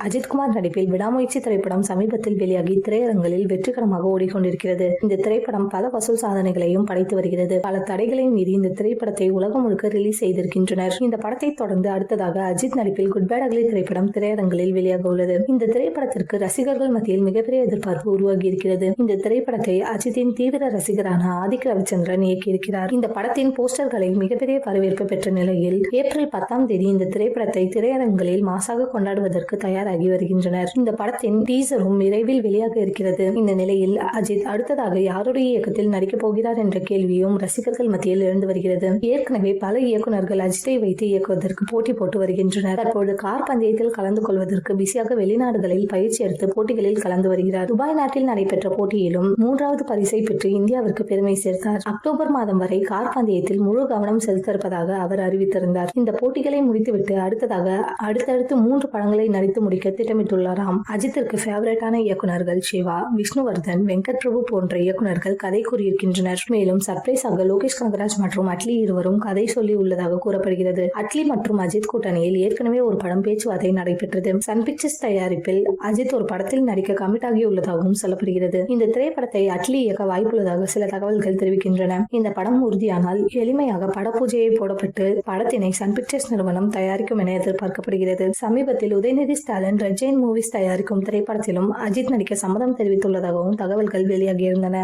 அஜித்குமார் நடிப்பில் விடாமுயற்சி திரைப்படம் சமீபத்தில் வெளியாகி திரையரங்களில் வெற்றிகரமாக ஓடிக்கொண்டிருக்கிறது. இந்த திரைப்படம் பல வசூல் சாதனைகளையும் படைத்து வருகிறது. பல தடைகளை மீறி இந்த திரைப்படத்தை உலகம் முழுக்க ரிலீஸ் செய்திருக்கின்றனர். இந்த படத்தை தொடர்ந்து அடுத்ததாக அஜித் நடிப்பில் குட் பேட் அக்லி திரைப்படம் திரையரங்களில் வெளியாக உள்ளது. இந்த திரைப்படத்திற்கு ரசிகர்கள் மத்தியில் மிகப்பெரிய எதிர்பார்ப்பு உருவாகி இருக்கிறது. இந்த திரைப்படத்தை அஜித்தின் தீவிர ரசிகரான ஆதிக் ரவிச்சந்திரன் இயக்கியிருக்கிறார். இந்த படத்தின் போஸ்டர்களை மிகப்பெரிய வரவேற்பு பெற்ற நிலையில் ஏப்ரல் 10ஆம் தேதி இந்த திரைப்படத்தை திரையரங்களில் மாசாக கொண்டாடுவதற்கு தயாராகி வருகின்றனர். இந்த படத்தின் டீசரும் விரைவில் வெளியாக இருக்கிறது. இந்த நிலையில் அஜித் அடுத்ததாக யாருடைய இயக்கத்தில் நடிக்கப் போகிறார் என்ற கேள்வியும் ரசிகர்கள் மத்தியில் எழுந்து வருகிறது. ஏற்கனவே பல இயக்குநர்கள் அஜித்தை வைத்து இயக்குவதற்கு போட்டி போட்டு வருகின்றனர். தற்போது கார் பந்தயத்தில் கலந்து கொள்வதற்கு பிஸியாக வெளிநாடுகளில் பயிற்சி எடுத்து போட்டிகளில் கலந்து வருகிறார். துபாய் நாட்டில் நடைபெற்ற போட்டியிலும் 3வது பரிசை பெற்று இந்தியாவிற்கு பெருமை சேர்த்தார். அக்டோபர் மாதம் வரை கார் பந்தயத்தில் முழு கவனம் செலுத்த இருப்பதாக அவர் அறிவித்திருந்தார். இந்த போட்டிகளை முடித்துவிட்டு அடுத்தடுத்து 3 படங்களை நடித்து முடிக்க திட்டமிட்டுள்ளாராம். அஜித்திற்கு ஃபேவரட்டான இயக்குநர்கள் சிவா, விஷ்ணுவர்தன், வெங்கட் பிரபு போன்ற இயக்குநர்கள் கதை கூறியிருக்கின்றனர். மேலும் சர்ப்ரைஸாக லோகேஷ் கனகராஜ் மற்றும் அட்லி இருவரும் கதை சொல்லி உள்ளதாக கூறப்படுகிறது. அட்லி மற்றும் அஜித் கூட்டணியில் ஏற்கனவே ஒரு படம் பேச்சுவார்த்தை நடைபெற்றது. சன் பிக்சர்ஸ் தயாரிப்பில் அஜித் ஒரு படத்தில் நடிக்க கமிட் ஆகியுள்ளதாகவும் சொல்லப்படுகிறது. இந்த திரைப்படத்தை அட்லி இயக்க வாய்ப்புள்ளதாக சில தகவல்கள் தெரிவிக்கின்றன. இந்த படம் உறுதியானால் எளிமையாக பட பூஜையை போடப்பட்டு படத்தினை சன் பிக்சர்ஸ் நிறுவனம் தயாரிக்கும் என எதிர்பார்க்கப்படுகிறது. சமீபத்தில் உதயநிதி ஸ்டாலின் ரெட் ஜெயின் மூவிஸ் தயாரிக்கும் திரைப்படத்திலும் அஜித் நடிக்க சம்மதம் தெரிவித்துள்ளதாகவும் தகவல்கள் வெளியாகியிருந்தன.